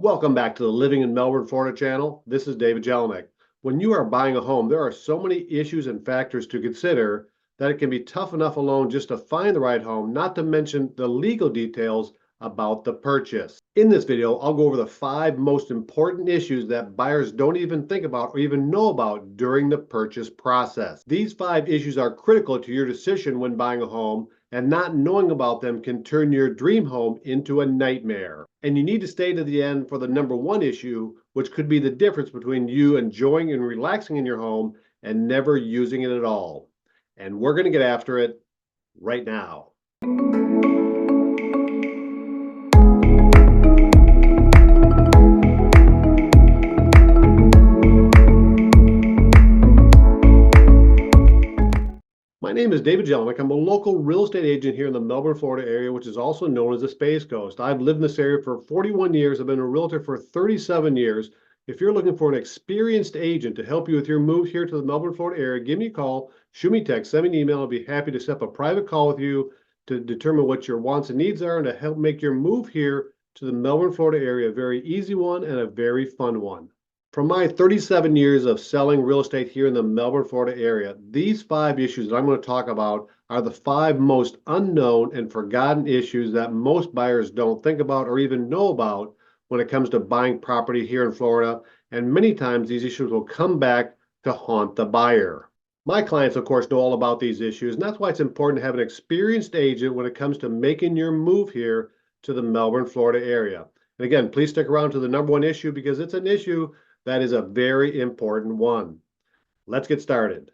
Welcome back to the Living in Melbourne, Florida channel. This is David Jelinek. When you are buying a home, there are so many issues and factors to consider that it can be tough enough alone just to find the right home, not to mention the legal details about the purchase. In this video, I'll go over the 5 most important issues that buyers don't even think about or even know about during the purchase process. These 5 issues are critical to your decision when buying a home, and not knowing about them can turn your dream home into a nightmare. And you need to stay to the end for the number 1 issue, which could be the difference between you enjoying and relaxing in your home and never using it at all. And we're going to get after it right now. My name is David Jelinek. I'm a local real estate agent here in the Melbourne, Florida area, which is also known as the Space Coast. I've lived in this area for 41 years. I've been a realtor for 37 years. If you're looking for an experienced agent to help you with your move here to the Melbourne, Florida area, give me a call, shoot me a text, send me an email. I'll be happy to set up a private call with you to determine what your wants and needs are and to help make your move here to the Melbourne, Florida area a very easy one and a very fun one. From my 37 years of selling real estate here in the Melbourne, Florida area, these 5 issues that I'm going to talk about are the 5 most unknown and forgotten issues that most buyers don't think about or even know about when it comes to buying property here in Florida. And many times these issues will come back to haunt the buyer. My clients, of course, know all about these issues, and that's why it's important to have an experienced agent when it comes to making your move here to the Melbourne, Florida area. And again, please stick around to the number 1 issue because it's an issue that is a very important one. Let's get started.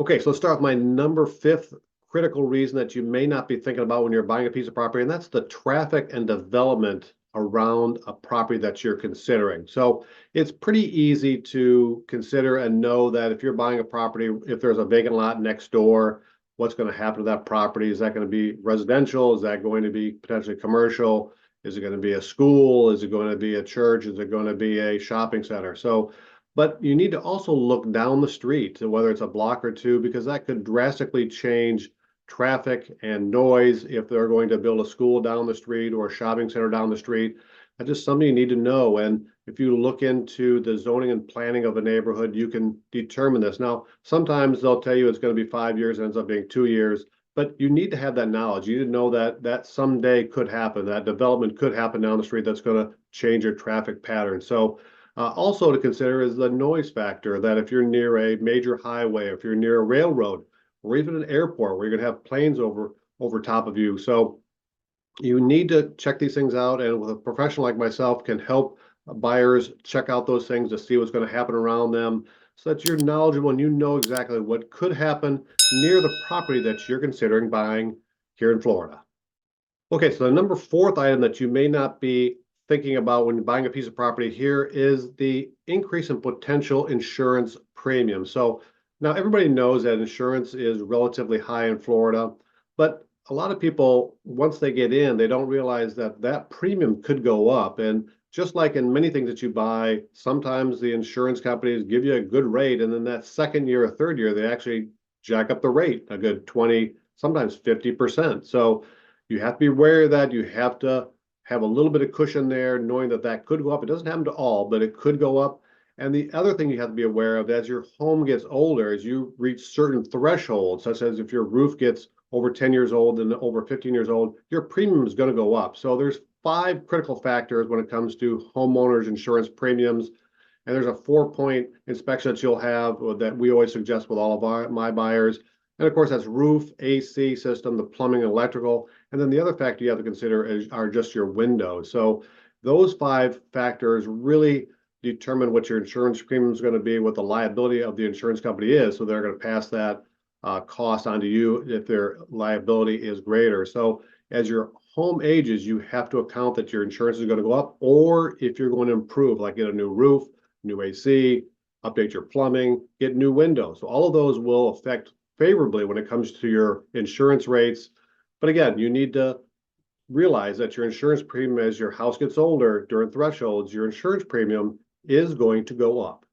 Okay, so let's start with my number 5th critical reason that you may not be thinking about when you're buying a piece of property, and that's the traffic and development around a property that you're considering. So it's pretty easy to consider and know that if you're buying a property, if there's a vacant lot next door, what's going to happen to that property? Is that going to be residential? Is that going to be potentially commercial? Is it going to be a school? Is it going to be a church? Is it going to be a shopping center? So, but you need to also look down the street, whether it's a block or 2, because that could drastically change traffic and noise if they're going to build a school down the street or a shopping center down the street. That's just something you need to know. And if you look into the zoning and planning of a neighborhood, you can determine this. Now, sometimes they'll tell you it's going to be 5 years, it ends up being 2 years. But you need to have that knowledge. You need to know that that someday could happen, that development could happen down the street that's going to change your traffic pattern. So also to consider is the noise factor, that if you're near a major highway, if you're near a railroad, or even an airport where you're going to have planes over top of you. So you need to check these things out, and with a professional like myself can help buyers check out those things to see what's going to happen around them, so that you're knowledgeable and you know exactly what could happen near the property that you're considering buying here in Florida. Okay, so the number 4th item that you may not be thinking about when buying a piece of property here is the increase in potential insurance premium. So now everybody knows that insurance is relatively high in Florida, but a lot of people, once they get in, they don't realize that that premium could go up. And just like in many things that you buy, sometimes the insurance companies give you a good rate, and then that second year or third year, they actually jack up the rate a good 20, sometimes 50%. So you have to be aware of that. You have to have a little bit of cushion there, knowing that that could go up. It doesn't happen to all, but it could go up. And the other thing you have to be aware of as your home gets older, as you reach certain thresholds, such as if your roof gets over 10 years old and over 15 years old, your premium is going to go up. So there's 5 critical factors when it comes to homeowners insurance premiums. And there's a 4-point inspection that you'll have that we always suggest with all of my buyers. And of course, that's roof, AC system, the plumbing, electrical. And then the other factor you have to consider are just your windows. So those 5 factors really determine what your insurance premium is going to be, what the liability of the insurance company is. So they're going to pass that cost onto you if their liability is greater. So as your home ages, you have to account that your insurance is going to go up, or if you're going to improve, like get a new roof, new AC, update your plumbing, get new windows. So all of those will affect favorably when it comes to your insurance rates. But again, you need to realize that your insurance premium, as your house gets older during thresholds, your insurance premium is going to go up.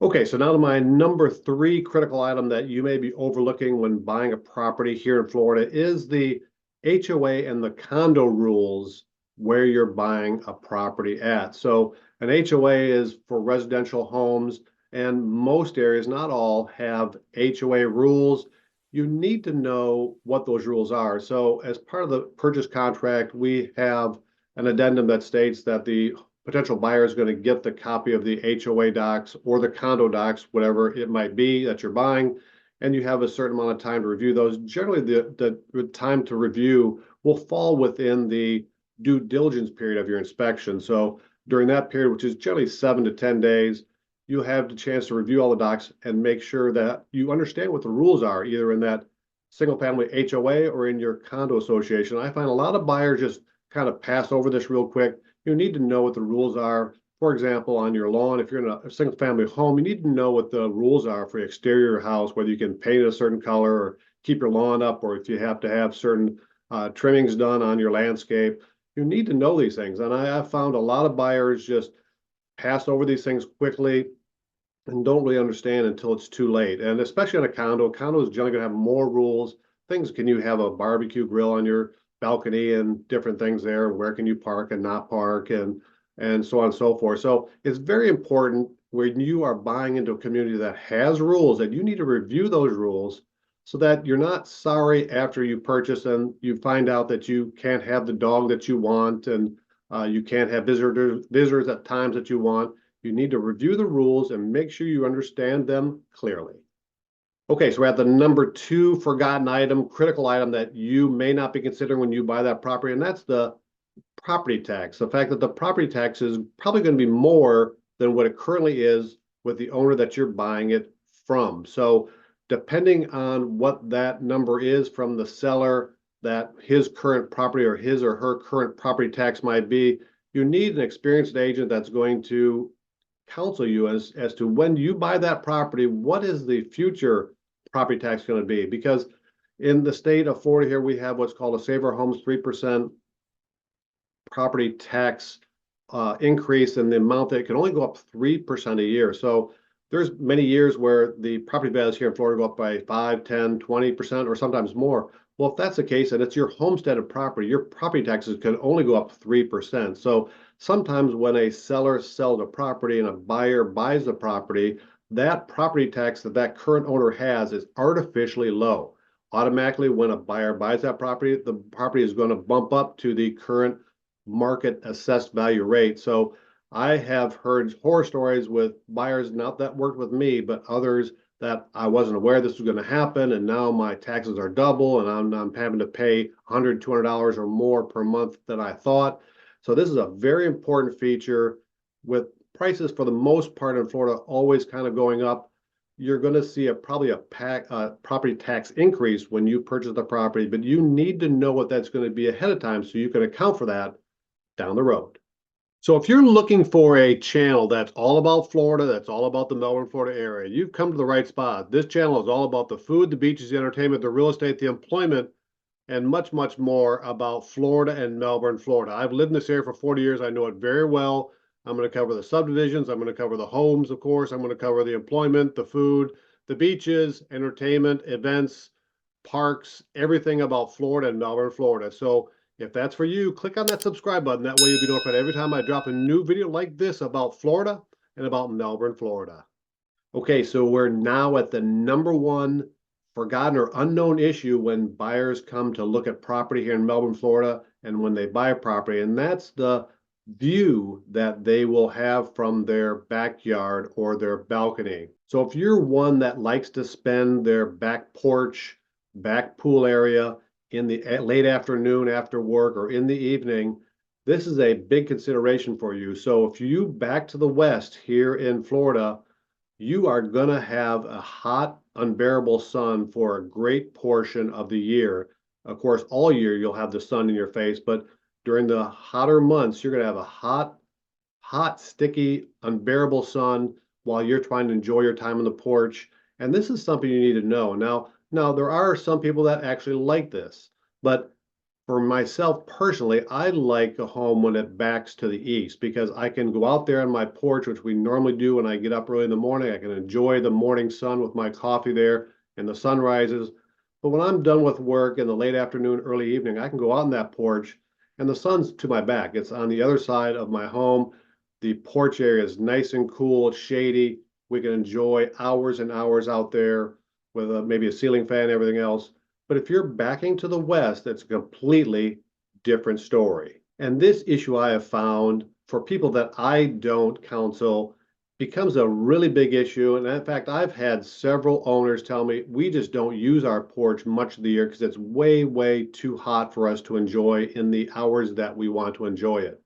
Okay, so now to my number 3 critical item that you may be overlooking when buying a property here in Florida is the HOA and the condo rules where you're buying a property at. So an HOA is for residential homes, and most areas, not all, have HOA rules. You need to know what those rules are. So as part of the purchase contract, we have an addendum that states that the potential buyer is going to get the copy of the HOA docs or the condo docs, whatever it might be that you're buying, and you have a certain amount of time to review those. Generally, the time to review will fall within the due diligence period of your inspection. So during that period, which is generally 7 to 10 days, you have the chance to review all the docs and make sure that you understand what the rules are, either in that single family HOA or in your condo association. I find a lot of buyers just kind of pass over this real quick. You need to know what the rules are. For example, on your lawn, if you're in a single family home, you need to know what the rules are for the exterior house, whether you can paint it a certain color or keep your lawn up, or if you have to have certain trimmings done on your landscape. You need to know these things. And I have found a lot of buyers just pass over these things quickly and don't really understand until it's too late. And especially on a condo is generally going to have more rules. Things, can you have a barbecue grill on your balcony and different things there? Where can you park and not park, and so on and so forth. So it's very important when you are buying into a community that has rules that you need to review those rules so that you're not sorry after you purchase and you find out that you can't have the dog that you want, and you can't have visitors at times that you want. You need to review the rules and make sure you understand them clearly. Okay, so we're at the number 2 forgotten item, critical item that you may not be considering when you buy that property, and that's the property tax. The fact that the property tax is probably going to be more than what it currently is with the owner that you're buying it from. So depending on what that number is from the seller, that his current property or his or her current property tax might be, you need an experienced agent that's going to counsel you as to when you buy that property, what is the future property tax going to be? Because in the state of Florida here, we have what's called a Save Our Homes 3% property tax increase, in the amount that it can only go up 3% a year. So there's many years where the property values here in Florida go up by 5, 10, 20%, or sometimes more. Well, if that's the case, and it's your homesteaded property, your property taxes can only go up 3%. So sometimes when a seller sells a property and a buyer buys the property, that property tax that that current owner has is artificially low. Automatically, when a buyer buys that property, the property is going to bump up to the current market assessed value rate. So I have heard horror stories with buyers, not that worked with me, but others, that I wasn't aware this was going to happen, and now my taxes are double, and I'm having to pay $100, $200 or more per month than I thought. So this is a very important feature. With prices for the most part in Florida always kind of going up, you're going to see probably a property tax increase when you purchase the property, but you need to know what that's going to be ahead of time so you can account for that down the road. So if you're looking for a channel that's all about Florida, that's all about the Melbourne, Florida area, you've come to the right spot. This channel is all about the food, the beaches, the entertainment, the real estate, the employment, and much, much more about Florida and Melbourne, Florida. I've lived in this area for 40 years. I know it very well. I'm going to cover the subdivisions. I'm going to cover the homes, of course. I'm going to cover the employment, the food, the beaches, entertainment, events, parks, everything about Florida and Melbourne, Florida. So if that's for you, click on that subscribe button. That way you'll be notified every time I drop a new video like this about Florida and about Melbourne, Florida. Okay, so we're now at the number 1 forgotten or unknown issue when buyers come to look at property here in Melbourne, Florida, and when they buy a property, and that's the view that they will have from their backyard or their balcony. So if you're one that likes to spend their back porch, back pool area in the late afternoon after work or in the evening, this is a big consideration for you. So if you back to the west here in Florida, you are going to have a hot, unbearable sun for a great portion of the year. Of course, all year you'll have the sun in your face, but during the hotter months, you're going to have a hot, sticky, unbearable sun while you're trying to enjoy your time on the porch. And this is something you need to know. Now, there are some people that actually like this, but for myself personally, I like a home when it backs to the east, because I can go out there on my porch, which we normally do when I get up early in the morning. I can enjoy the morning sun with my coffee there and the sunrises. But when I'm done with work in the late afternoon, early evening, I can go out on that porch and the sun's to my back. It's on the other side of my home. The porch area is nice and cool, it's shady. We can enjoy hours and hours out there with maybe a ceiling fan and everything else. But if you're backing to the west, it's a completely different story. And this issue I have found for people that I don't counsel becomes a really big issue. And in fact, I've had several owners tell me we just don't use our porch much of the year because it's way, way too hot for us to enjoy in the hours that we want to enjoy it.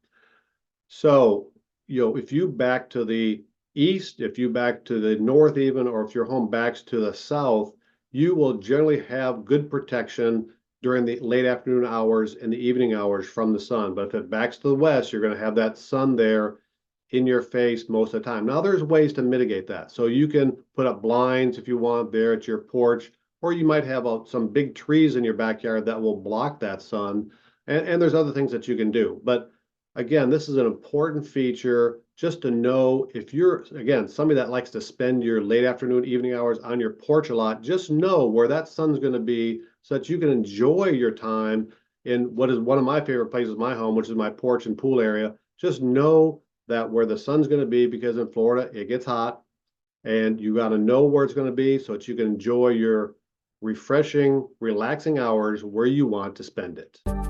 So, if you back to the east, if you back to the north even, or if your home backs to the south, you will generally have good protection during the late afternoon hours and the evening hours from the sun. But if it backs to the west, you're going to have that sun there in your face most of the time. Now, there's ways to mitigate that. So you can put up blinds if you want there at your porch, or you might have some big trees in your backyard that will block that sun. And there's other things that you can do. But again, this is an important feature just to know if you're, again, somebody that likes to spend your late afternoon, evening hours on your porch a lot, just know where that sun's going to be so that you can enjoy your time in what is one of my favorite places, my home, which is my porch and pool area. Just know that where the sun's going to be, because in Florida, it gets hot, and you got to know where it's going to be so that you can enjoy your refreshing, relaxing hours where you want to spend it.